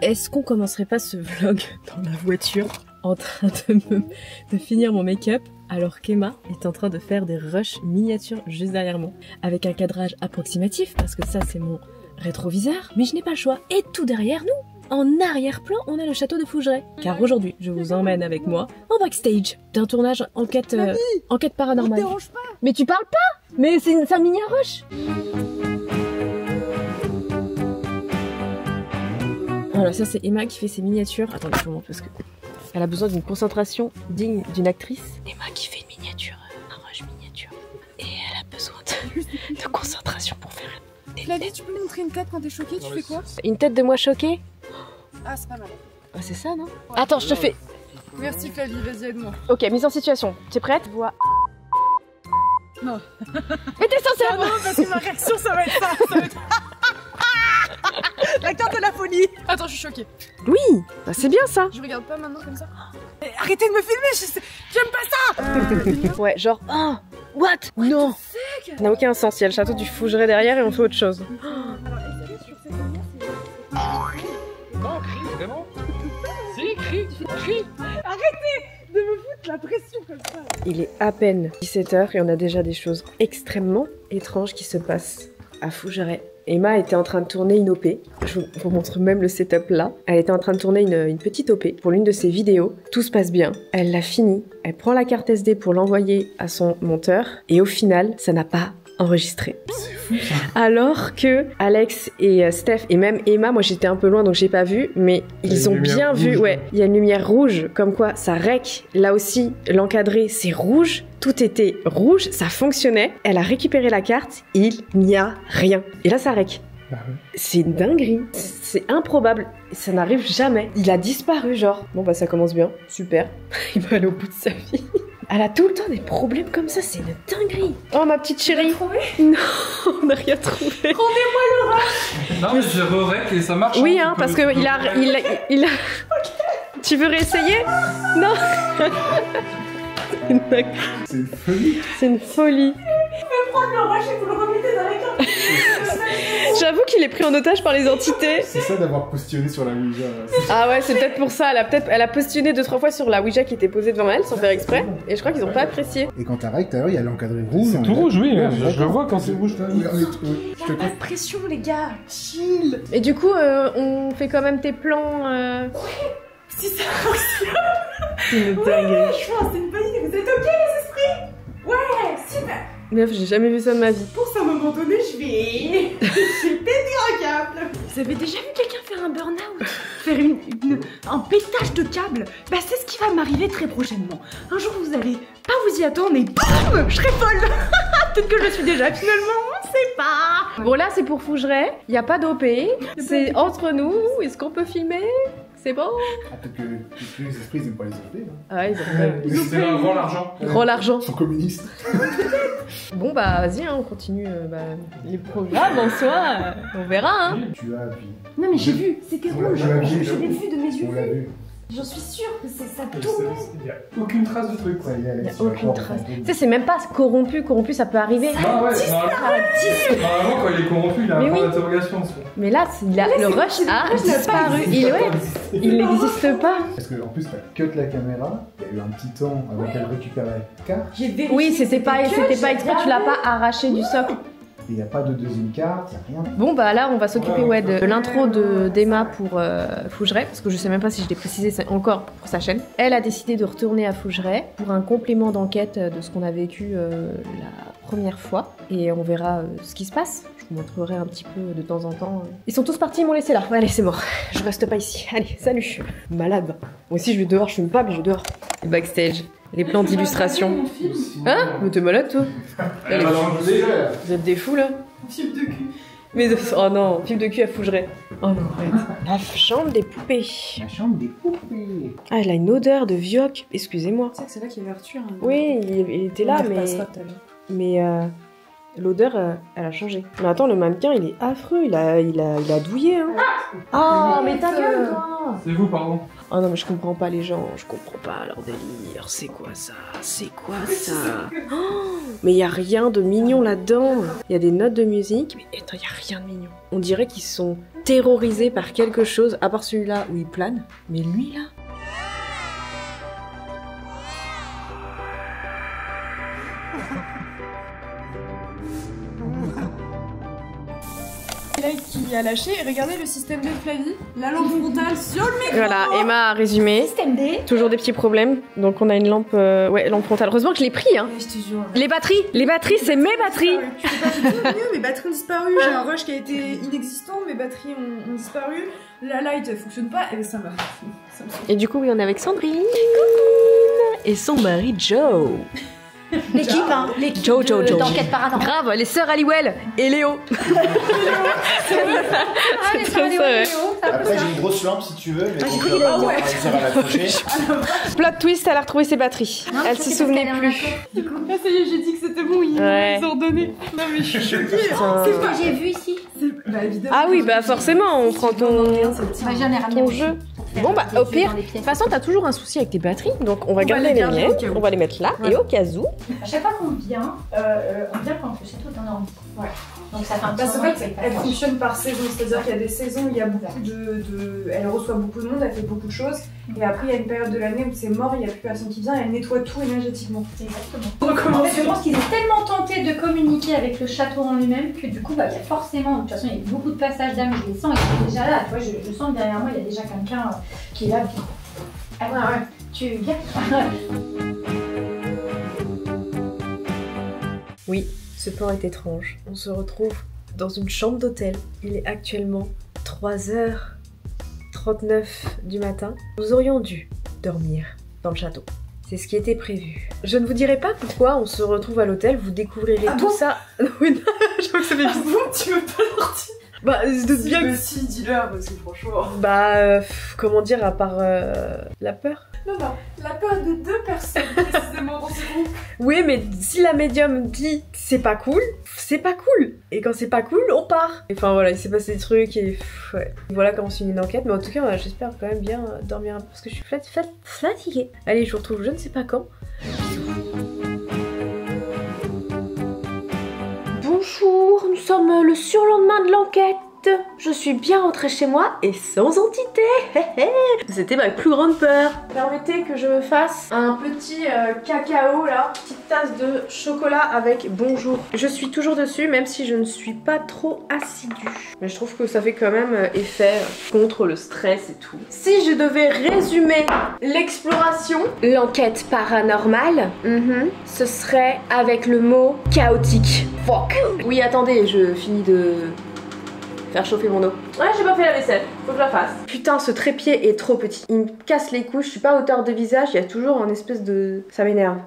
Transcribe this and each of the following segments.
Est-ce qu'on commencerait pas ce vlog dans la voiture en train de finir mon make-up alors qu'Emma est en train de faire des rushs miniatures juste derrière moi avec un cadrage approximatif parce que ça c'est mon rétroviseur, mais je n'ai pas le choix. Et tout derrière nous, en arrière-plan, on a le château de Fougeray. Car aujourd'hui, je vous emmène avec moi en backstage d'un tournage enquête paranormale. Ne dérange pas. Mais tu parles pas. Mais c'est un mini rush. Voilà, ça c'est Emma qui fait ses miniatures. Attendez, je vous montre parce que elle a besoin d'une concentration digne d'une actrice. Emma qui fait une miniature, un rush miniature. Et elle a besoin de concentration pour faire des Flavie, tu peux me montrer une tête quand t'es choquée, tu fais quoi? Une tête de moi choquée. Ah, c'est pas mal. Ah, c'est ça, non? Attends, je te fais... Merci Flavie, vas-y aide-moi. Ok, mise en situation. T'es prête? Voix. Non. Mais t'es censée Ah non, parce que ma réaction, ça va être ça. Ça va être... La carte de la folie. Attends, je suis choquée. Oui, bah c'est bien ça. Je regarde pas maintenant comme ça. Arrêtez de me filmer, j'aime pas ça. Ouais, genre, oh, what? Non, ça n'a aucun sens. Il y a le château du Fougeray derrière et on fait autre chose. Non, crie, vraiment. Si, crie. Arrêtez de me foutre la pression comme ça. Il est à peine 17h et on a déjà des choses extrêmement étranges qui se passent à Fougeray. Emma était en train de tourner une OP, je vous montre même le setup là. Elle était en train de tourner une petite OP pour l'une de ses vidéos. Tout se passe bien, elle l'a fini, elle prend la carte SD pour l'envoyer à son monteur et au final, ça n'a pas enregistré. Alors que Alex et Steph et même Emma, moi j'étais un peu loin donc j'ai pas vu, mais ils ont bien vu, ouais, il y a une lumière rouge, comme quoi ça rec. Là aussi, l'encadré c'est rouge, tout était rouge, ça fonctionnait. Elle a récupéré la carte, il n'y a rien. Et là ça rec. C'est une dinguerie, c'est improbable, ça n'arrive jamais. Il a disparu genre. Bon bah ça commence bien, super, il va aller au bout de sa vie. Elle a tout le temps des problèmes comme ça, c'est une dinguerie. Oh ma petite chérie. Non, on n'a rien trouvé. Rendez-moi le rush. Non, mais j'ai re-rec et ça marche. Oui, hein, parce que il a... Okay. Tu veux réessayer? Non. C'est une folie. C'est une folie. Je vais prendre le rush et vous le remettez dans la carte. J'avoue qu'il est pris en otage par les entités. C'est ça d'avoir postillonné sur la Ouija. Ah ouais, c'est peut-être pour ça. Elle a postillonné 2-3 fois sur la Ouija qui était posée devant elle sans faire exprès. Et je crois qu'ils ont pas apprécié. Et quand t'arrêtes, tout à l'heure, il y a l'encadré rouge. C'est tout rouge, oui. Je le vois quand c'est rouge. Je te Pas de pression les gars, chill. Et du coup, on fait quand même tes plans. Si ça fonctionne. C'est une dinguerie. Franchement, c'est une bonne idée. Vous êtes ok les esprits? Ouais, super. Meuf, j'ai jamais vu ça de ma vie. Pour ça, à un moment donné, je vais péter un câble. Vous avez déjà vu quelqu'un faire un burn-out? Faire un pétage de câble? Bah c'est ce qui va m'arriver très prochainement. Un jour vous allez pas vous y attendre et BAM! Je serai folle. Peut-être que je le suis déjà finalement, on sait pas. Bon là c'est pour Fougeray, y a pas d'OP, c'est entre nous, est-ce qu'on peut filmer? C'est bon? Ah, peut-être que tous les esprits ils aiment pas les OP. Ah ouais, ils ont C'est un grand l'argent. Gros l'argent. Ils sont communistes. Bon bah vas-y, hein, on continue les programmes en soi, on verra hein. Tu as vu. Non mais j'ai vu, c'était rouge. On l'a vu. Je l'ai vu de mes yeux. On l'a vu. J'en suis sûre que ça tourne. Il n'y a aucune trace de truc. Ouais, Il n'y a aucune trace. Tu sais, c'est même pas corrompu, ça peut arriver. Ah ouais, normalement quand il est corrompu, il a un point d'interrogation. Mais là, le rush a disparu. Il n'existe pas. Parce que en plus t'as cut la caméra, il y a eu un petit temps avant qu'elle récupère la carte. J'ai vérifié. Oui, c'était pas exprès, tu l'as pas arraché du socle. Et il n'y a pas de deuxième carte, il n'y a rien. Bon bah là on va s'occuper de l'intro d'Emma pour Fougeray, parce que je sais même pas si je l'ai précisé, c'est encore pour sa chaîne. Elle a décidé de retourner à Fougeray pour un complément d'enquête de ce qu'on a vécu la première fois, et on verra ce qui se passe. Je vous montrerai un petit peu de temps en temps. Ils sont tous partis, ils m'ont laissé là. Allez c'est mort, je reste pas ici. Allez, salut. Malade. Moi aussi je vais dehors, je fume pas mais je vais dehors. Le backstage. Les plans d'illustration. Hein? Mais t'es malade toi? Allez, vous êtes des fous là? Film de cul. Mais oh non, film de cul à Fougeray. Oh non, arrête. La chambre des poupées. La chambre des poupées. Ah, elle a une odeur de vioque. Excusez-moi. Tu sais que c'est là qu'il y avait Arthur. Hein, oui, il était là, mais l'odeur, elle a changé. Mais attends, le mannequin, il est affreux. Il a douillé. Hein. Ah, mais ta gueule, toi. C'est vous, pardon. Oh non, mais je comprends pas les gens, je comprends pas leur délire. C'est quoi ça? C'est quoi ça? Oh, mais y a rien de mignon là-dedans. Il y a des notes de musique, mais attends, y a rien de mignon. On dirait qu'ils sont terrorisé par quelque chose, à part celui-là où il plane, mais lui là. Qui a lâché, et regardez le système D de Flavie, la lampe frontale sur le micro. Voilà, Emma a résumé. Système D. Toujours des petits problèmes, donc on a une lampe, ouais, lampe frontale. Heureusement que je l'ai pris, hein. Je te jure. Les batteries, c'est mes batteries. Tu fais pas du tout mieux, mes batteries ont disparu. J'ai un rush qui a été inexistant, mes batteries ont disparu. La light elle fonctionne pas, et ça m'a. Et du coup, oui, on est avec Sandrine. Et son mari Joe. L'équipe, hein, l'équipe Joe. d'enquête paranormale. Grave, les sœurs Halliwell et Léo. C'est très sérieux. Après, j'ai une grosse lampe si tu veux, mais j'ai cru qu'il allait dire. ça va l'accrocher. Plot twist, elle a retrouvé ses batteries. Non, Elle je se pense souvenait que plus. Du coup, là, ça y est, j'ai dit que c'était bon, ils Ouais. m'ont ordonné. Non, mais je suis choquée. Putain. C'est ce que j'ai vu ici. Bah, évidemment. Ah oui, bah forcément, on prend ton J'en ai ramené aussi. jeu. Pour faire Bon bah des au jeux pire, dans les de pièces. toute façon t'as toujours un souci avec tes batteries, donc on va garder les les garder miennes, au cas où. on va les mettre là, et au cas où. À chaque fois qu'on vient quand le château est en ordi. Ouais. Donc ça fait un petit Parce qu'en moment fait, qu'il elle passe. fonctionne par saison, c'est-à-dire qu'il y a des saisons où il y a beaucoup elle reçoit beaucoup de monde, elle fait beaucoup de choses, et après il y a une période de l'année où c'est mort, il n'y a plus personne qui vient, et elle nettoie tout énergétiquement. Exactement. En fait, je pense qu'ils ont tellement tenté de communiquer avec le château en lui-même que du coup, bah, il y a forcément, de toute façon, il y a beaucoup de passages d'âme, je les sens, ils sont déjà là. Tu vois, je sens que derrière moi, il y a déjà quelqu'un qui est là. Puis... Ah ouais, tu viens. Oui, ce plan est étrange. On se retrouve dans une chambre d'hôtel. Il est actuellement 3h39 du matin. Nous aurions dû dormir dans le château. C'est ce qui était prévu. Je ne vous dirai pas pourquoi on se retrouve à l'hôtel, vous découvrirez tout ça. Oui, non, je crois que ça fait bizarre. Tu veux pas sortir? Bah, de bien que... Si, dis-leur, parce que franchement... Bah, comment dire, à part la peur. Non, la peur de deux personnes, précisément, dans ce groupe. Oui, mais si la médium dit c'est pas cool, c'est pas cool. Et quand c'est pas cool, on part. Enfin voilà, il s'est passé des trucs et ouais. Voilà comment c'est une enquête. Mais en tout cas, j'espère quand même bien dormir un peu parce que je suis fatiguée. Allez, je vous retrouve je ne sais pas quand. Bonjour, nous sommes le surlendemain de l'enquête. Je suis bien rentrée chez moi et sans entité. C'était ma plus grande peur. Permettez que je me fasse un petit cacao là, petite tasse de chocolat avec bonjour. Je suis toujours dessus même si je ne suis pas trop assidue. Mais je trouve que ça fait quand même effet contre le stress et tout. Si je devais résumer l'exploration, l'enquête paranormale, ce serait avec le mot chaotique. Fuck. Oui, attendez, je finis de... faire chauffer mon eau. Ouais, j'ai pas fait la vaisselle, faut que je la fasse. Putain, ce trépied est trop petit. Il me casse les couilles, je suis pas à hauteur de visage, il y a toujours un espèce de... Ça m'énerve.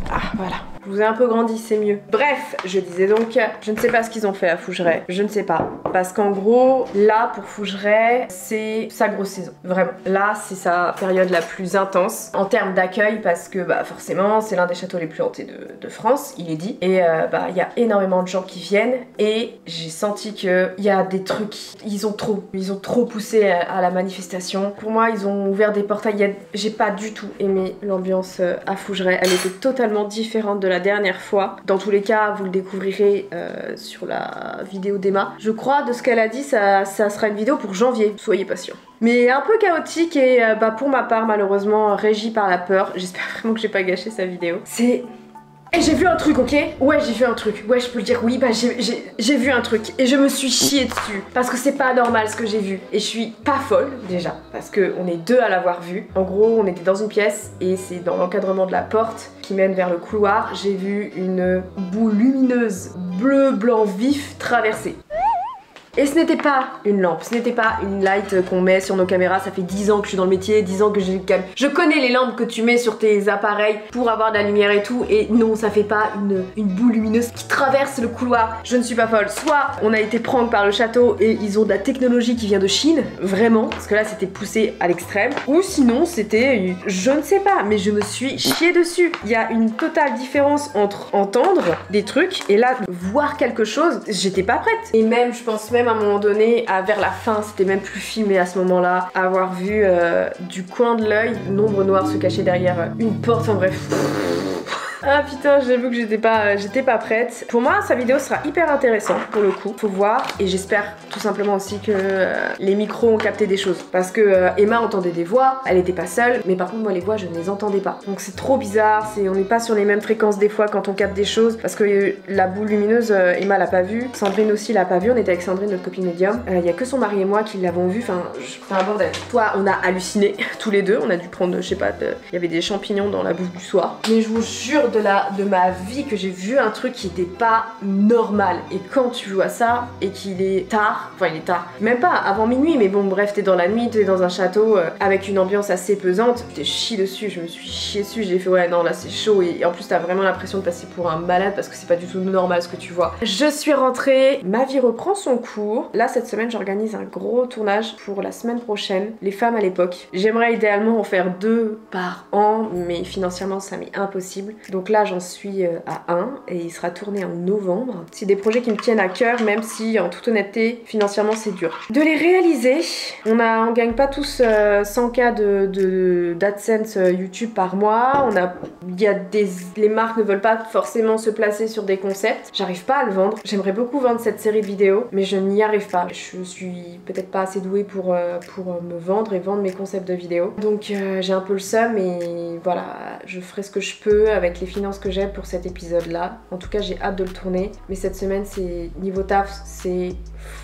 Ah, voilà. Je vous ai un peu grandi, c'est mieux. Bref, je disais donc, je ne sais pas ce qu'ils ont fait à Fougeray. Je ne sais pas. Parce qu'en gros, là, pour Fougeray, c'est sa grosse saison. Vraiment. Là, c'est sa période la plus intense en termes d'accueil parce que, bah, forcément, c'est l'un des châteaux les plus hantés de France, il est dit. Et, bah, il y a énormément de gens qui viennent et j'ai senti qu'il y a des trucs, ils ont trop poussé à la manifestation. Pour moi, ils ont ouvert des portails. J'ai pas du tout aimé l'ambiance à Fougeray. Elle était totalement différente de la dernière fois. Dans tous les cas, vous le découvrirez sur la vidéo d'Emma. Je crois, de ce qu'elle a dit, ça sera une vidéo pour janvier. Soyez patients. Mais un peu chaotique et bah, pour ma part, malheureusement, régie par la peur. J'espère vraiment que j'ai pas gâché sa vidéo. C'est... Et j'ai vu un truc, ok? Ouais, j'ai vu un truc. Ouais, je peux le dire. Oui, bah j'ai vu un truc. Et je me suis chiée dessus. Parce que c'est pas normal ce que j'ai vu. Et je suis pas folle, déjà. Parce qu'on est deux à l'avoir vu. En gros, on était dans une pièce. Et c'est dans l'encadrement de la porte qui mène vers le couloir. J'ai vu une boule lumineuse bleu, blanc, vif traverser. Et ce n'était pas une lampe, ce n'était pas une light qu'on met sur nos caméras. Ça fait 10 ans que je suis dans le métier, 10 ans que j'ai... Je connais les lampes que tu mets sur tes appareils pour avoir de la lumière et tout. Et non, ça fait pas une boule lumineuse qui traverse le couloir. Je ne suis pas folle. Soit on a été prank par le château et ils ont de la technologie qui vient de Chine, vraiment, parce que là c'était poussé à l'extrême. Ou sinon c'était... Je ne sais pas, mais je me suis chiée dessus. Il y a une totale différence entre entendre des trucs et là, voir quelque chose, j'étais pas prête. Et même, je pense même à un moment donné, vers la fin, c'était même plus filmé à ce moment-là, avoir vu du coin de l'œil une ombre noire se cacher derrière une porte, enfin bref. Ah putain, j'ai vu que j'étais pas prête. Pour moi, sa vidéo sera hyper intéressante pour le coup. Faut voir et j'espère tout simplement aussi que les micros ont capté des choses. Parce que Emma entendait des voix, elle était pas seule, mais par contre moi les voix je ne les entendais pas. Donc c'est trop bizarre, on n'est pas sur les mêmes fréquences des fois quand on capte des choses. Parce que la boule lumineuse, Emma l'a pas vue, Sandrine aussi l'a pas vue, on était avec Sandrine, notre copine médium. Il y a que son mari et moi qui l'avons vue, enfin un bordel. Toi on a halluciné tous les deux, on a dû prendre, je sais pas, il y avait des champignons dans la bouffe du soir. Mais je vous jure de ma vie que j'ai vu un truc qui était pas normal. Et quand tu vois ça et qu'il est tard, enfin il est tard, même pas avant minuit, mais bon bref, t'es dans la nuit, t'es dans un château avec une ambiance assez pesante, je t'ai chié dessus, je me suis chié dessus, j'ai fait ouais non là c'est chaud et en plus t'as vraiment l'impression de passer pour un malade parce que c'est pas du tout normal ce que tu vois. Je suis rentrée, ma vie reprend son cours. Là cette semaine j'organise un gros tournage pour la semaine prochaine, les femmes à l'époque. J'aimerais idéalement en faire 2 par an, mais financièrement ça m'est impossible. Donc là j'en suis à 1 et il sera tourné en novembre. C'est des projets qui me tiennent à cœur, même si en toute honnêteté financièrement c'est dur de les réaliser. On gagne pas tous 100K d'AdSense YouTube par mois. Les marques ne veulent pas forcément se placer sur des concepts. J'arrive pas à le vendre. J'aimerais beaucoup vendre cette série de vidéos, mais je n'y arrive pas. Je suis peut-être pas assez douée pour me vendre et vendre mes concepts de vidéos. Donc j'ai un peu le seum et voilà, je ferai ce que je peux avec les finances que j'ai pour cet épisode là. En tout cas j'ai hâte de le tourner, mais cette semaine c'est niveau taf, c'est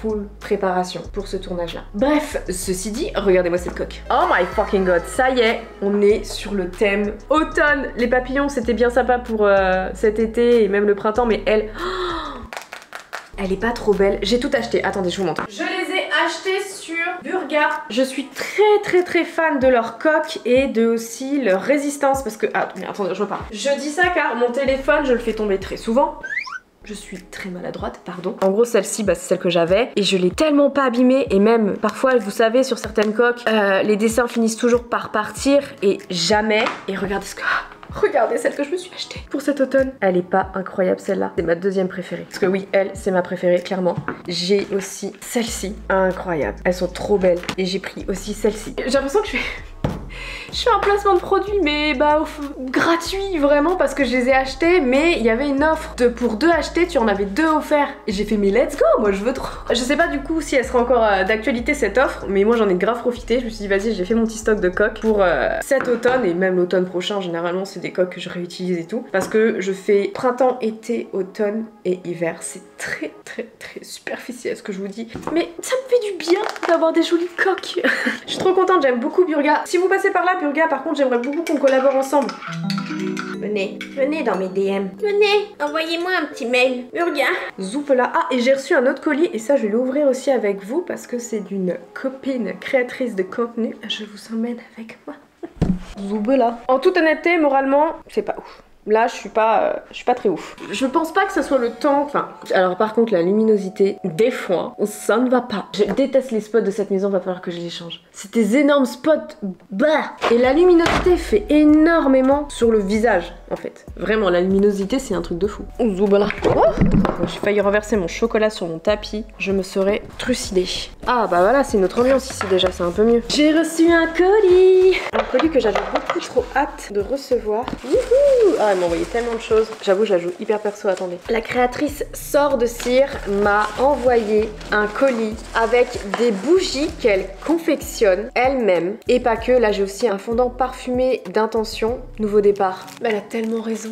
full préparation pour ce tournage là. Bref, ceci dit, regardez-moi cette coque. Oh my fucking god, ça y est, on est sur le thème automne. Les papillons c'était bien sympa pour cet été et même le printemps, mais elle... Elle est pas trop belle. J'ai tout acheté. Attendez, je vous montre. Je les ai achetés sur Burga. Je suis très fan de leur coque et de aussi leur résistance parce que... Ah, mais attendez, je repars. Je dis ça car mon téléphone, je le fais tomber très souvent. Je suis très maladroite, pardon. En gros, celle-ci, bah, c'est celle que j'avais. Et je l'ai tellement pas abîmée. Et même, parfois, vous savez, sur certaines coques, les dessins finissent toujours par partir. Et jamais. Et regardez ce que... Regardez celle que je me suis achetée pour cet automne. Elle est pas incroyable celle-là. C'est ma deuxième préférée. Parce que oui, elle, c'est ma préférée, clairement. J'ai aussi celle-ci. Incroyable. Elles sont trop belles. Et j'ai pris aussi celle-ci. J'ai l'impression que je fais un placement de produit, mais bah gratuit vraiment parce que je les ai achetés, mais il y avait une offre pour 2 achetés, tu en avais 2 offerts. Et j'ai fait mais let's go, moi je veux trop. Je sais pas du coup si elle sera encore d'actualité cette offre, mais moi j'en ai grave profité. Je me suis dit vas-y, j'ai fait mon petit stock de coques pour cet automne et même l'automne prochain. Généralement c'est des coques que je réutilise et tout parce que je fais printemps, été, automne et hiver. C'est très superficiel ce que je vous dis, mais ça me fait du bien d'avoir des jolies coques. Je suis trop contente, j'aime beaucoup Burga. Si vous passez par là Burga, par contre j'aimerais beaucoup qu'on collabore ensemble. Venez dans mes DM. Venez, envoyez-moi un petit mail. Burga. Zoupla. Ah, et j'ai reçu un autre colis et ça je vais l'ouvrir aussi avec vous parce que c'est d'une copine créatrice de contenu. Je vous emmène avec moi. Zoupla. En toute honnêteté, moralement, c'est pas ouf. Là, je suis pas très ouf. Je pense pas que ça soit le temps. Enfin, alors par contre, la luminosité, des fois, ça ne va pas. Je déteste les spots de cette maison, va falloir que je les change. C'est des énormes spots. Bah. Et la luminosité fait énormément sur le visage, en fait. Vraiment, la luminosité, c'est un truc de fou. Zoubala. Oh, j'ai failli renverser mon chocolat sur mon tapis. Je me serais trucidée. Ah bah voilà, c'est notre ambiance ici déjà, c'est un peu mieux. J'ai reçu un colis. Un colis que j'avais beaucoup trop hâte de recevoir. Wouhou. Ah, elle m'a envoyé tellement de choses. J'avoue, je la joue hyper perso, attendez. La créatrice Sort de Cire m'a envoyé un colis avec des bougies qu'elle confectionne elle-même. Et pas que, là j'ai aussi un fondant parfumé d'intention, Nouveau Départ. Mais elle a tellement raison.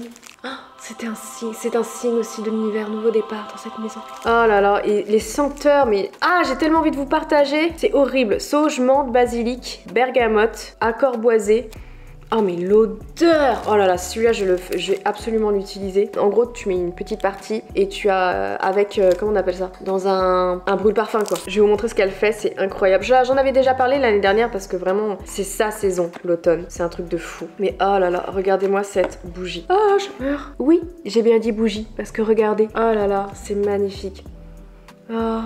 C'est un signe aussi de l'univers, Nouveau Départ dans cette maison. Oh là là, et les senteurs, mais... Ah, j'ai tellement envie de vous partager. C'est horrible. Sauge, menthe, basilic, bergamote, accord boisé. Oh mais l'odeur! Oh là là, celui-là je vais absolument l'utiliser. En gros, tu mets une petite partie et tu as avec, comment on appelle ça? Dans un brûle-parfum quoi. Je vais vous montrer ce qu'elle fait, c'est incroyable. J'en avais déjà parlé l'année dernière parce que vraiment, c'est sa saison, l'automne. C'est un truc de fou. Mais oh là là, regardez-moi cette bougie. Oh, je meurs! Oui, j'ai bien dit bougie parce que regardez. Oh là là, c'est magnifique. Oh,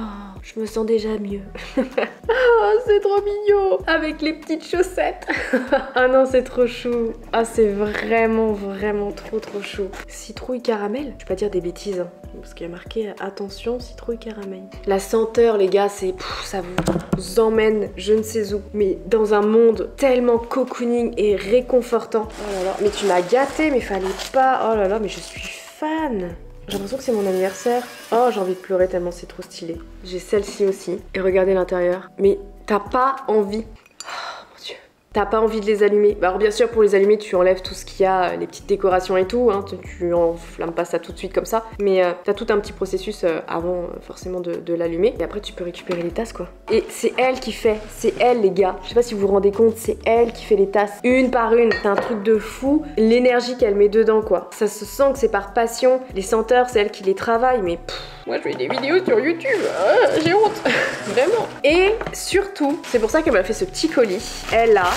je me sens déjà mieux. Oh, c'est trop mignon. Avec les petites chaussettes. Ah non, c'est trop chou. Ah, c'est vraiment, vraiment trop chou. Citrouille caramel. Je vais pas dire des bêtises, hein, parce qu'il y a marqué attention, citrouille caramel. La senteur, les gars, c'est ça vous emmène je ne sais où, mais dans un monde tellement cocooning et réconfortant. Oh là là, mais tu m'as gâté, mais fallait pas. Oh là là, mais je suis fan. J'ai l'impression que c'est mon anniversaire. Oh, j'ai envie de pleurer tellement c'est trop stylé. J'ai celle-ci aussi. Et regardez l'intérieur. Mais t'as pas envie. Oh mon dieu. T'as pas envie de les allumer. Bah alors bien sûr, pour les allumer, tu enlèves tout ce qu'il y a, les petites décorations et tout. Hein. Tu enflammes pas ça tout de suite comme ça. Mais t'as tout un petit processus avant forcément de l'allumer. Et après, tu peux récupérer les tasses quoi. Et c'est elle qui fait. C'est elle les gars. Je sais pas si vous vous rendez compte, c'est elle qui fait les tasses. Une par une. C'est un truc de fou. L'énergie qu'elle met dedans quoi. Ça se sent que c'est par passion. Les senteurs, c'est elle qui les travaille. Mais moi, je fais des vidéos sur YouTube. J'ai honte. Vraiment. Et surtout, c'est pour ça qu'elle m'a fait ce petit colis. Elle a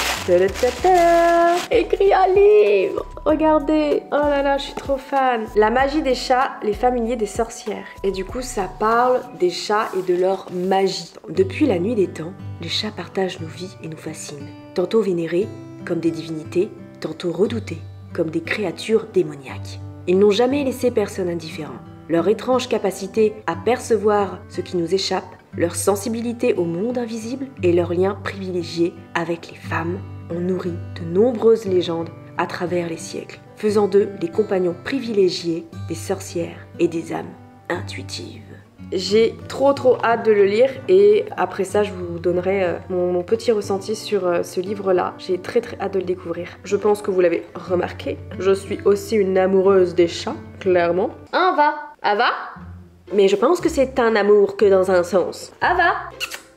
écrit un livre. Regardez. Oh là là, je suis trop fan. La magie des chats, les familiers des sorcières. Et du coup, ça parle des chats et de leur magie. Depuis la nuit des temps, les chats partagent nos vies et nous fascinent. Tantôt vénérés comme des divinités, tantôt redoutés comme des créatures démoniaques. Ils n'ont jamais laissé personne indifférent. Leur étrange capacité à percevoir ce qui nous échappe, leur sensibilité au monde invisible et leur lien privilégié avec les femmes ont nourri de nombreuses légendes à travers les siècles, faisant d'eux les compagnons privilégiés des sorcières et des âmes intuitives. J'ai trop hâte de le lire et après ça je vous donnerai mon petit ressenti sur ce livre-là. J'ai très hâte de le découvrir. Je pense que vous l'avez remarqué, je suis aussi une amoureuse des chats, clairement. Ava, mais je pense que c'est un amour que dans un sens. Ava,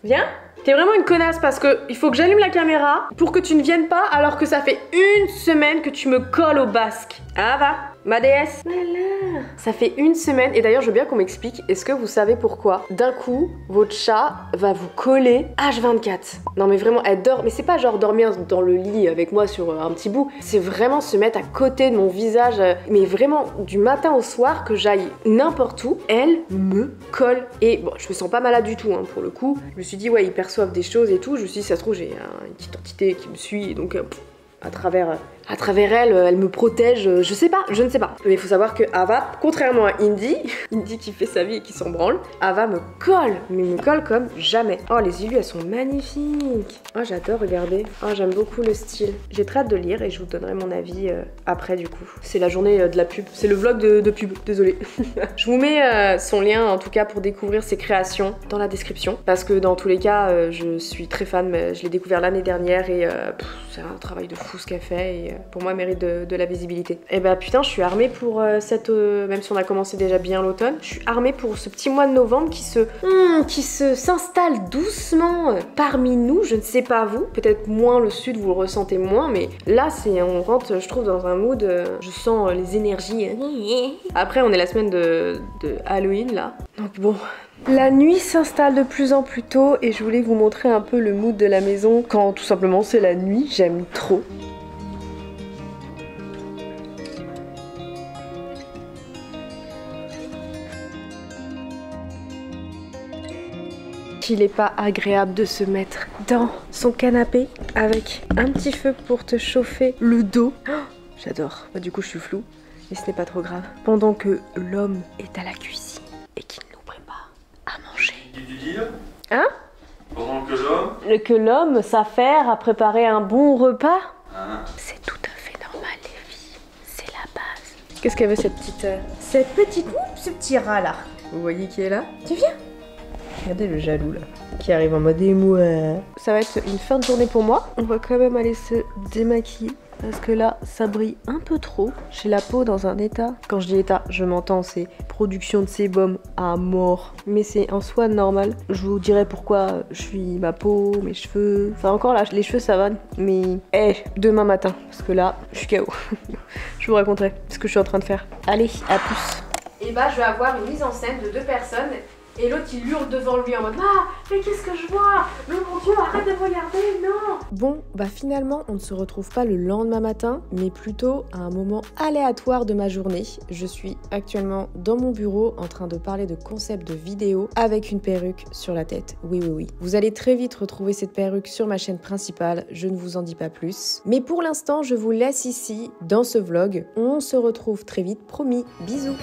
viens. T'es vraiment une connasse parce que il faut que j'allume la caméra pour que tu ne viennes pas alors que ça fait une semaine que tu me colles au basque. Ava, ma déesse. Voilà. Ça fait une semaine et d'ailleurs je veux bien qu'on m'explique, est-ce que vous savez pourquoi d'un coup votre chat va vous coller H24? Non mais vraiment elle dort, mais c'est pas genre dormir dans le lit avec moi sur un petit bout, c'est vraiment se mettre à côté de mon visage, mais vraiment du matin au soir que j'aille n'importe où, elle me colle. Et bon je me sens pas malade du tout hein, pour le coup, je me suis dit ouais ils perçoivent des choses et tout, je me suis dit ça se trouve j'ai une petite entité qui me suit et donc à travers elle, elle me protège, je ne sais pas. Mais il faut savoir que Ava, contrairement à Indy, Indy qui fait sa vie et qui s'en branle, Ava me colle, mais me colle comme jamais. Oh, les illus, elles sont magnifiques. Oh, j'adore, regardez. Oh, j'aime beaucoup le style. J'ai très hâte de lire et je vous donnerai mon avis après du coup. C'est la journée de la pub, c'est le vlog de pub, désolé. Je vous mets son lien en tout cas pour découvrir ses créations dans la description. Parce que dans tous les cas, je suis très fan, mais je l'ai découvert l'année dernière et c'est un travail de fou ce qu'elle fait et pour moi elle mérite de la visibilité. Et bah putain je suis armée pour cette, même si on a commencé déjà bien l'automne, je suis armée pour ce petit mois de novembre qui s'installe doucement parmi nous, je ne sais pas vous, peut-être moins le sud vous le ressentez moins, mais là on rentre je trouve dans un mood, je sens les énergies. Après on est la semaine de Halloween là, donc bon. La nuit s'installe de plus en plus tôt et je voulais vous montrer un peu le mood de la maison quand tout simplement c'est la nuit, j'aime trop. Il n'est pas agréable de se mettre dans son canapé avec un petit feu pour te chauffer le dos. Oh, j'adore. Bah, du coup je suis floue, mais ce n'est pas trop grave. Pendant que l'homme est à la cuisine et qu'il nous prépare à manger. Hein? Pendant que l'homme s'affaire à préparer un bon repas. C'est tout à fait normal les filles, c'est la base. Qu'est-ce qu'elle veut cette petite ce petit rat là? Vous voyez qui est là? Tu viens? Regardez le jaloux là, qui arrive en mode émoi. Ça va être une fin de journée pour moi. On va quand même aller se démaquiller. Parce que là, ça brille un peu trop. J'ai la peau dans un état. Quand je dis état, je m'entends, c'est production de sébum à mort. Mais c'est en soi normal. Je vous dirai pourquoi je suis ma peau, mes cheveux. Enfin encore là, les cheveux ça va. Mais demain matin. Parce que là, je suis KO. Je vous raconterai ce que je suis en train de faire. Allez, à plus. Et bah je vais avoir une mise en scène de 2 personnes Et l'autre il hurle devant lui en mode ah mais qu'est-ce que je vois? Mais mon Dieu, arrête de me regarder, non. Bon, bah finalement on ne se retrouve pas le lendemain matin, mais plutôt à un moment aléatoire de ma journée. Je suis actuellement dans mon bureau en train de parler de concept de vidéo avec une perruque sur la tête. Oui. Vous allez très vite retrouver cette perruque sur ma chaîne principale, je ne vous en dis pas plus. Mais pour l'instant, je vous laisse ici dans ce vlog. On se retrouve très vite, promis. Bisous.